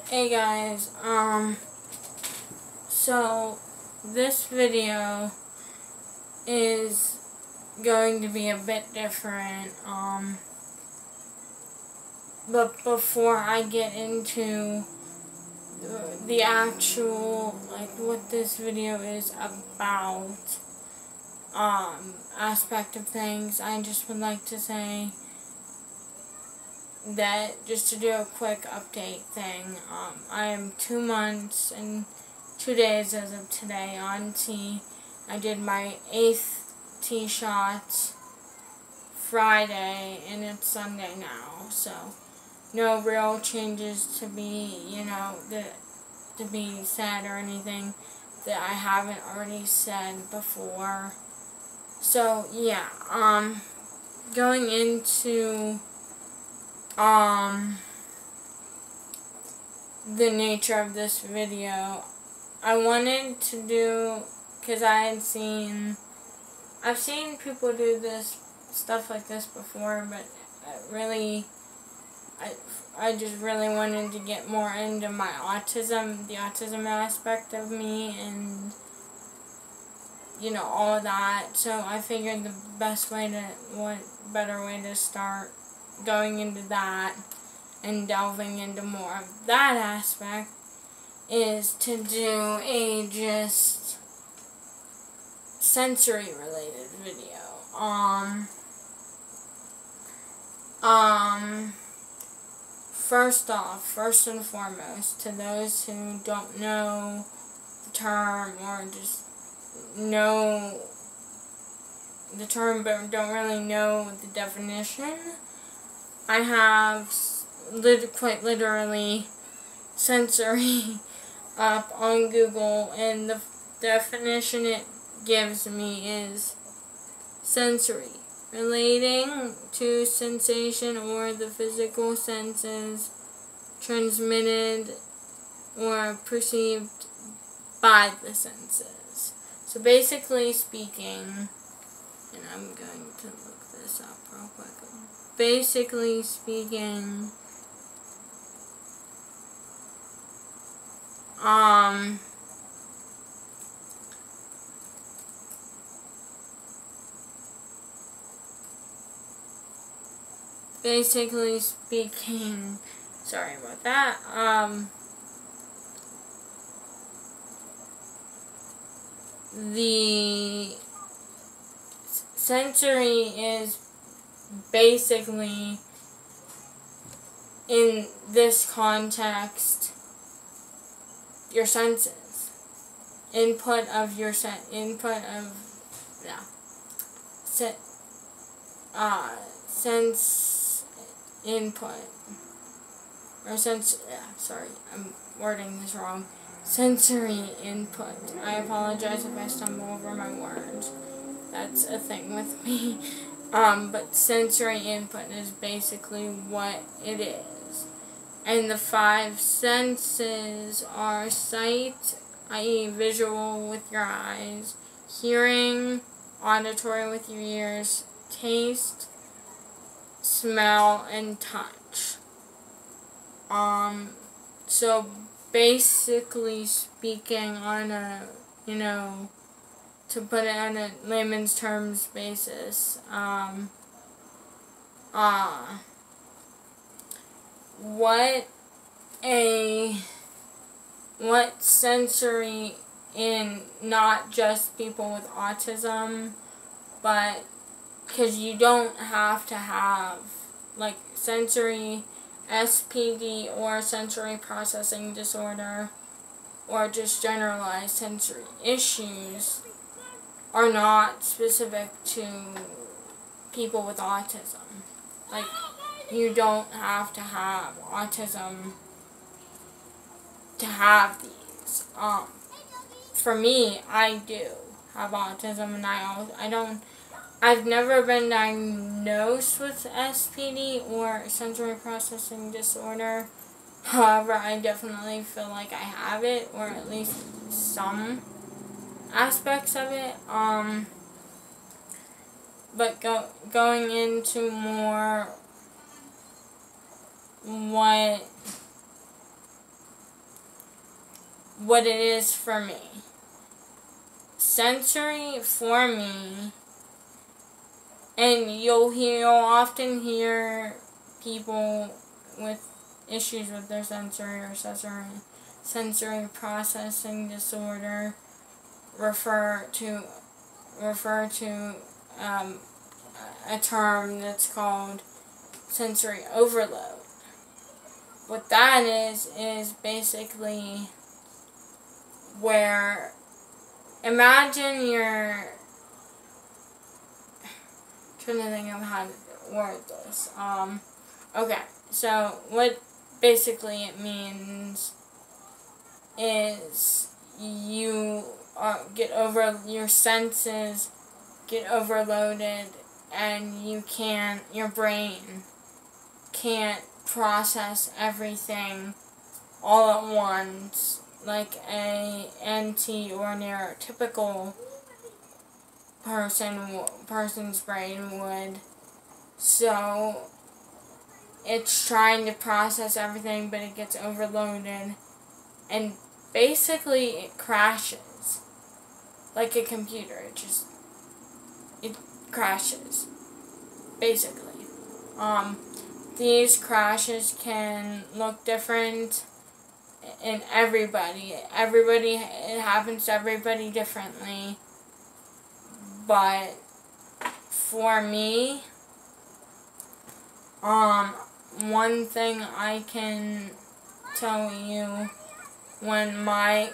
Hey guys, so this video is going to be a bit different, but before I get into the actual, what this video is about, aspect of things, I just would like to say that just to do a quick update thing, I am 2 months and 2 days as of today on T. I did my 8th T shot Friday and it's Sunday now, so no real changes to be, to be said or anything that I haven't already said before. So yeah, going into the nature of this video, I wanted to do, because I've seen people do this, stuff like this before, but I just really wanted to get more into my autism, the autism aspect of me, and, all of that, so I figured the better way to start going into that and delving into more of that aspect is to do a just sensory related video. First and foremost, to those who don't know the term or just know the term but don't really know the definition, I have quite literally sensory up on Google, and the definition it gives me is sensory, relating to sensation or the physical senses transmitted or perceived by the senses. So basically speaking, and I'm going to look this up real quick. Basically speaking, sorry about that, the sensory is basically, in this context, your senses, input of sense input, or sorry, I'm wording this wrong, sensory input. I apologize if I stumble over my words, that's a thing with me. But sensory input is basically what it is. And the 5 senses are sight, i.e. visual with your eyes, hearing, auditory with your ears, taste, smell, and touch. So basically speaking, on a, to put it on a layman's terms basis, what sensory in not just people with autism, but because you don't have to have sensory SPD or sensory processing disorder or just generalized sensory issues are not specific to people with autism. You don't have to have autism to have these. For me, I do have autism, and I've never been diagnosed with SPD or sensory processing disorder. However, I definitely feel like I have it, or at least some aspects of it. But going into more what what it is for me. Sensory for me, and you'll often hear people with issues with their sensory or sensory processing disorder refer to a term that's called sensory overload. What that is basically where, imagine you're trying to think of how to word this. Okay, so what basically it means is your senses get overloaded, and your brain can't process everything all at once like a NT or neurotypical person's brain would. So it's trying to process everything, but it gets overloaded, and basically it crashes like a computer. It crashes basically. These crashes can look different in everybody. It happens to everybody differently. But for me, one thing I can tell you, when my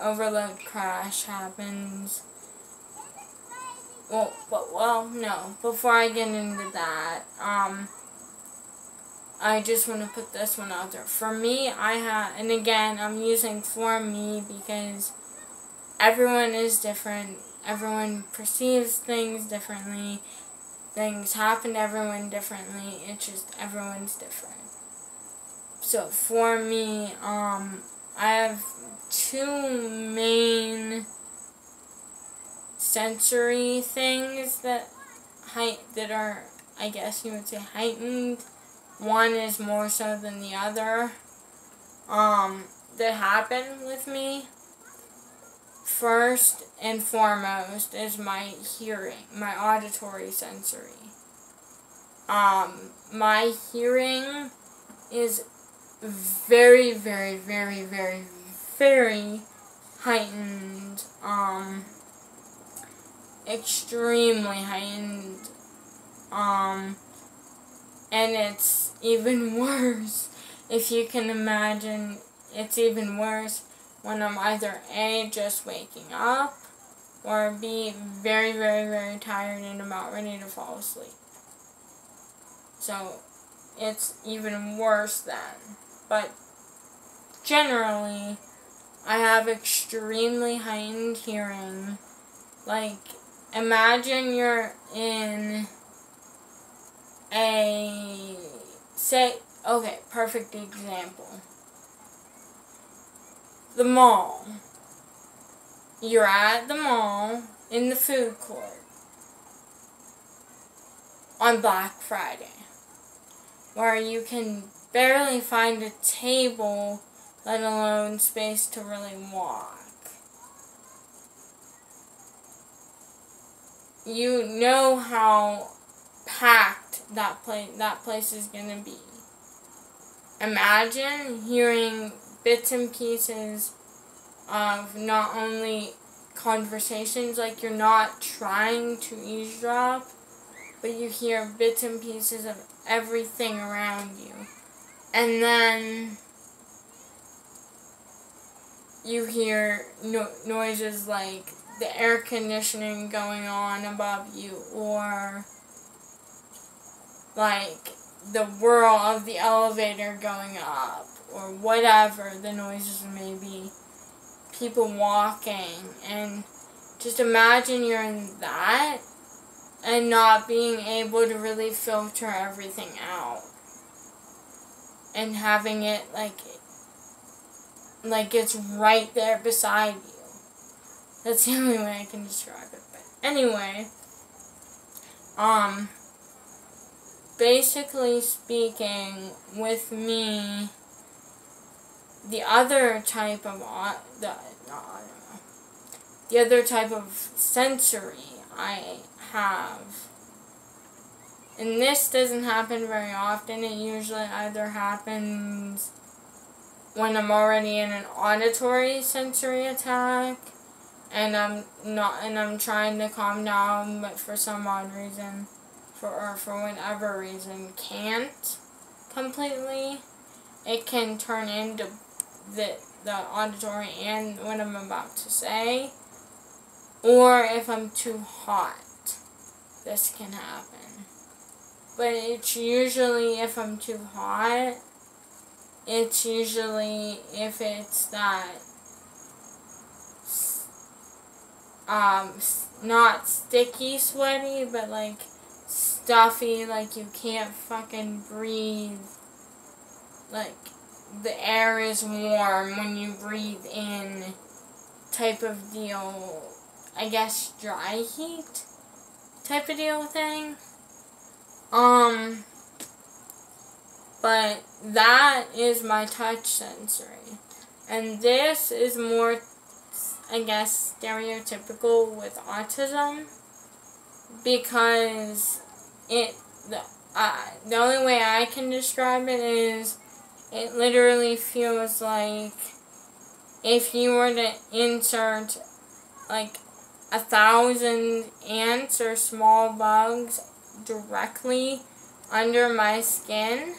overload crash happens, before I get into that, I just want to put this one out there. For me, and again, I'm using for me because everyone is different. Everyone perceives things differently. Things happen to everyone differently. It's just everyone's different. So for me, I have two main sensory things that are, I guess you would say, heightened. One is more so than the other, that happen with me. First and foremost is my hearing, my auditory sensory. My hearing is very, very, very, very, very heightened, extremely heightened, and it's even worse, if you can imagine, it's even worse when I'm either A, just waking up, or B, very, very, very tired and about ready to fall asleep. So, it's even worse then. But, generally, I have extremely heightened hearing. Like, imagine you're in perfect example. The mall. You're at the mall in the food court on Black Friday, where you can barely find a table, let alone space to really walk. You know how packed that place is going to be. Imagine hearing bits and pieces of not only conversations, like you're not trying to eavesdrop, but you hear bits and pieces of everything around you. And then you hear noises like the air conditioning going on above you, or like the whirl of the elevator going up, or whatever the noises may be. People walking, and just imagine you're in that and not being able to really filter everything out, and having it like it's right there beside you. That's the only way I can describe it. But anyway, basically speaking, with me, the other type of the other type of sensory I have, and this doesn't happen very often. It usually either happens when I'm already in an auditory sensory attack and I'm trying to calm down, but for some odd reason, for whatever reason, can't completely. It can turn into the auditory and what I'm about to say, or if I'm too hot, this can happen. But it's usually if I'm too hot. It's usually if it's that not sticky sweaty, but like stuffy, like you can't fucking breathe. Like the air is warm when you breathe in type of deal. I guess dry heat type of deal thing. But that is my touch sensory. And this is more, I guess, stereotypical with autism, because the only way I can describe it is it literally feels like if you were to insert like 1,000 ants or small bugs directly under my skin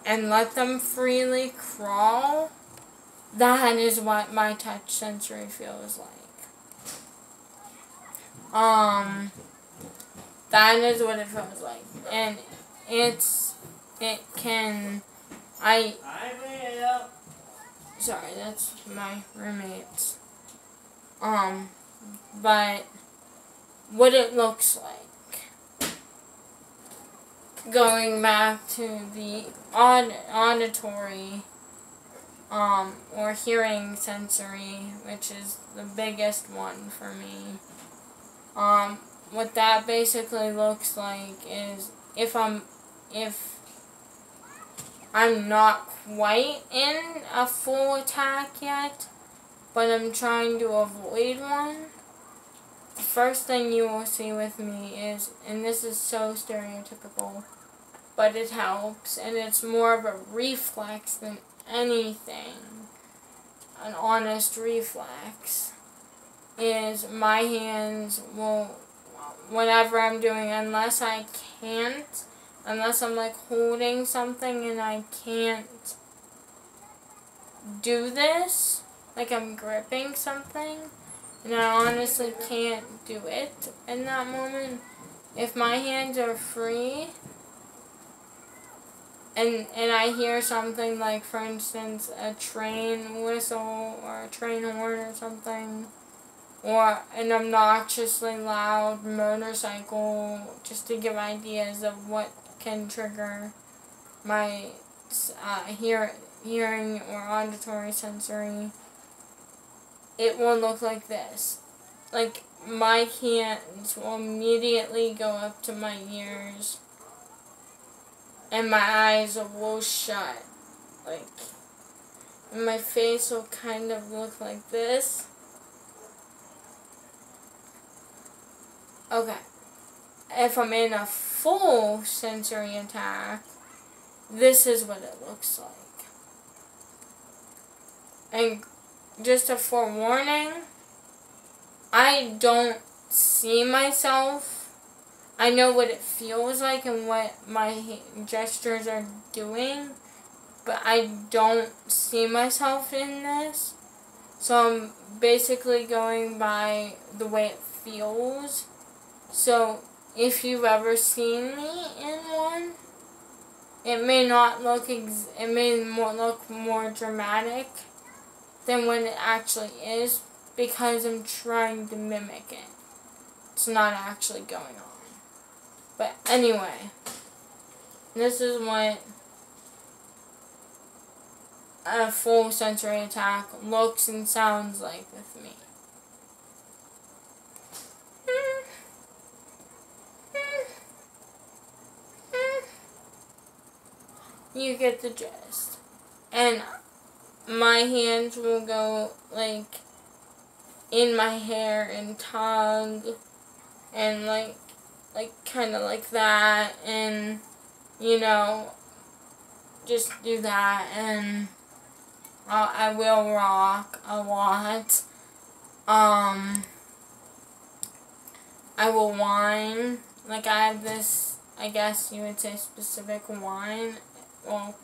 and let them freely crawl. That is what my touch sensory feels like. That is what it feels like. And sorry, that's my roommates. But what it looks like. Going back to the auditory, or hearing sensory, which is the biggest one for me. What that basically looks like is if I'm not quite in a full attack yet, but I'm trying to avoid one, the first thing you will see with me is, and this is so stereotypical, but it helps, and it's more of a reflex than anything, an honest reflex, is my hands will, whatever I'm doing, unless I'm like holding something and I can't do this, like I'm gripping something, and I honestly can't do it in that moment, if my hands are free, and I hear something like, for instance, a train whistle or a train horn or something, or an obnoxiously loud motorcycle, just to give ideas of what can trigger my hearing or auditory sensory, it will look like this. Like, my hands will immediately go up to my ears, and my eyes will shut, like, and my face will kind of look like this. Okay. If I'm in a full sensory attack, this is what it looks like. And just a forewarning, I don't see myself. I know what it feels like and what my gestures are doing, but I don't see myself in this. So I'm basically going by the way it feels. So if you've ever seen me in one, it may not look look more dramatic than what it actually is, because I'm trying to mimic it. It's not actually going on. But anyway, this is what a full sensory attack looks and sounds like with me. You get the gist. And my hands will go, like, in my hair and tug, and, like kind of like that, and, you know, just do that, and I will rock a lot. I will whine. Like, I have this, I guess you would say, specific whine. Well,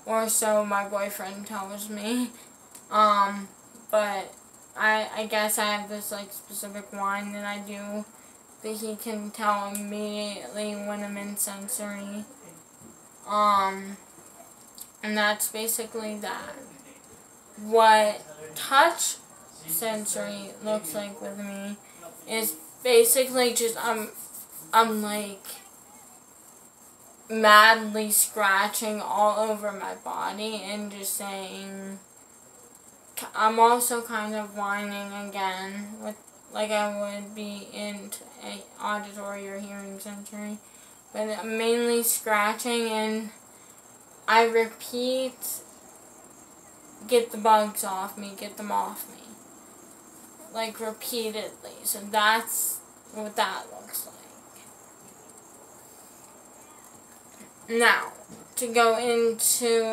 or so my boyfriend tells me. But I guess I have this, like, specific whine that I do that he can tell immediately when I'm in sensory. And that's basically that. What touch sensory looks like with me is basically just I'm like madly scratching all over my body and just saying. I'm also kind of whining again, with like I would be in a auditory or hearing sensory, but I'm mainly scratching, and I repeat, get the bugs off me, get them off me, like repeatedly. So that's what that looks like. Now, to go into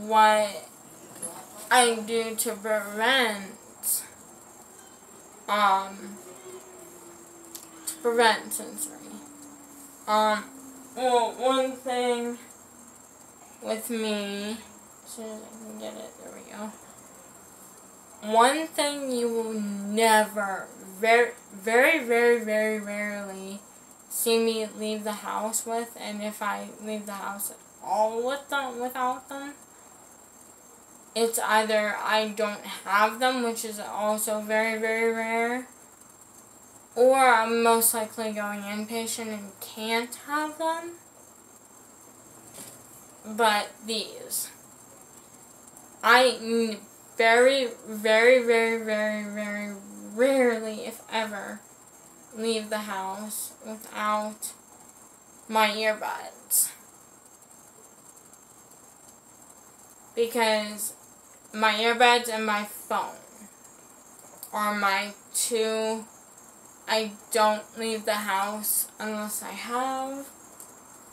what I do to prevent sensory. Well, one thing with me, as soon as I can get it, there we go. One thing you will never, very, very, very, very rarely see me leave the house with, and if I leave the house at all without them, it's either I don't have them, which is also very, very rare, or I'm most likely going inpatient and can't have them. But these, I very, very, very, very, very rarely, if ever, leave the house without my earbuds. Because my earbuds and my phone are my two. I don't leave the house unless I have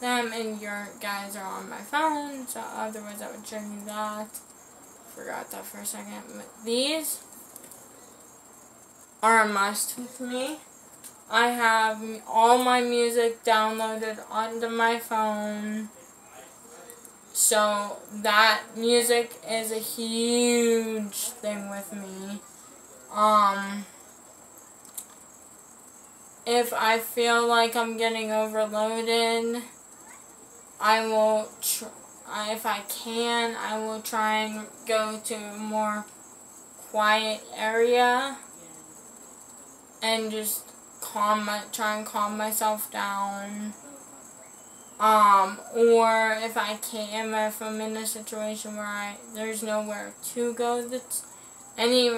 them, and your guys are on my phone, so otherwise I would show you that. Forgot that for a second. But these are a must with me. I have all my music downloaded onto my phone, so that music is a huge thing with me. If I feel like I'm getting overloaded, I will if I can, I will try and go to a more quiet area and just try and calm myself down. Or if I can't, if I'm in a situation where there's nowhere to go that's any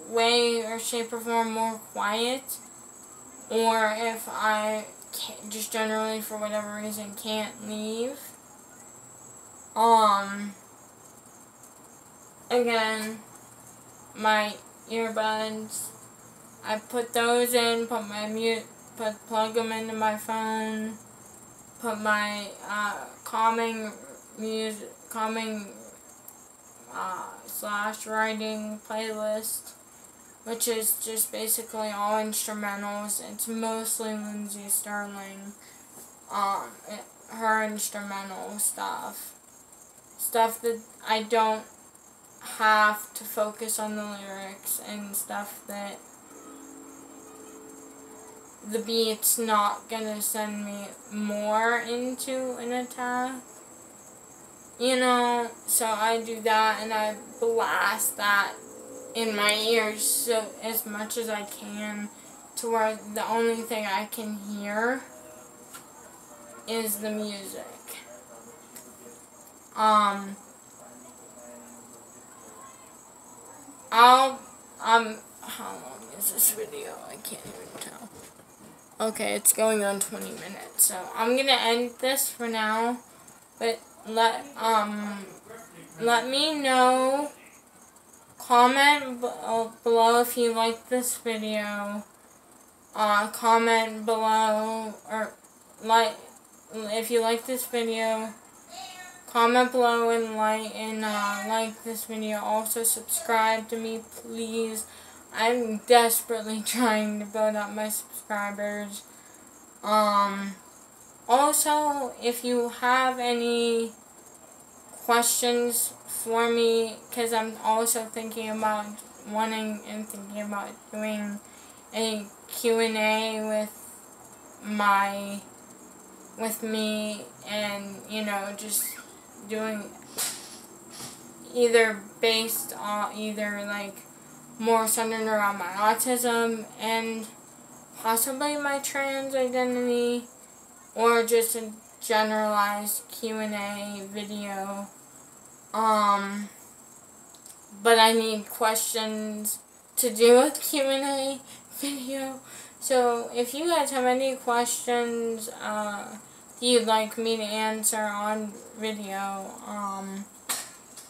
way or shape or form more quiet, or if I can't, just generally for whatever reason can't leave, again, my earbuds, I put those in, plug them into my phone, put my calming slash writing playlist, which is just basically all instrumentals. It's mostly Lindsay Sterling, her instrumental stuff that I don't have to focus on the lyrics, and stuff that the beat's not gonna send me more into an attack, you know. So I do that, and I blast that in my ears so as much as I can, to where the only thing I can hear is the music. How long is this video? I can't even tell. Okay, it's going on 20 minutes, so I'm gonna end this for now, but let me know comment below if you like this video. Comment below, or if you like this video. Comment below and like this video. Also subscribe to me, please. I'm desperately trying to build up my subscribers. Also, if you have any questions for me, because I'm also thinking about doing a Q&A with me, and just doing either like more centered around my autism and possibly my trans identity, or just a generalized Q&A video. But I need questions to do a Q&A video. So if you guys have any questions you'd like me to answer on video,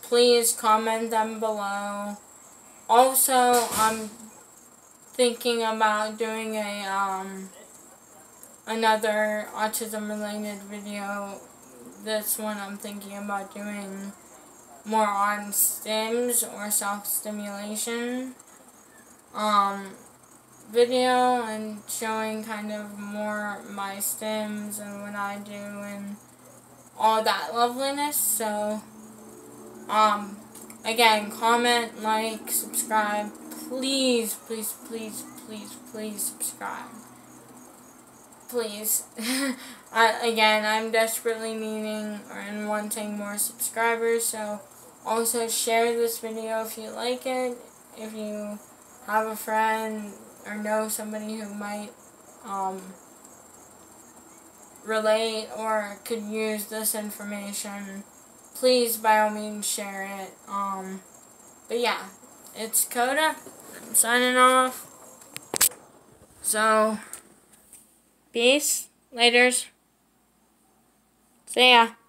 please comment them below. Also, I'm thinking about doing another autism related video. This one I'm thinking about doing more on stims or self-stimulation video, and showing kind of more my stims and what I do and all that loveliness. So again, comment, like, subscribe. Please, please, please, please, please subscribe. Please. Again, I'm desperately needing and wanting more subscribers, so also share this video if you like it. If you have a friend or know somebody who might relate or could use this information, please by all means share it. But yeah, it's Coda. I'm signing off. So, peace. Laters. See ya.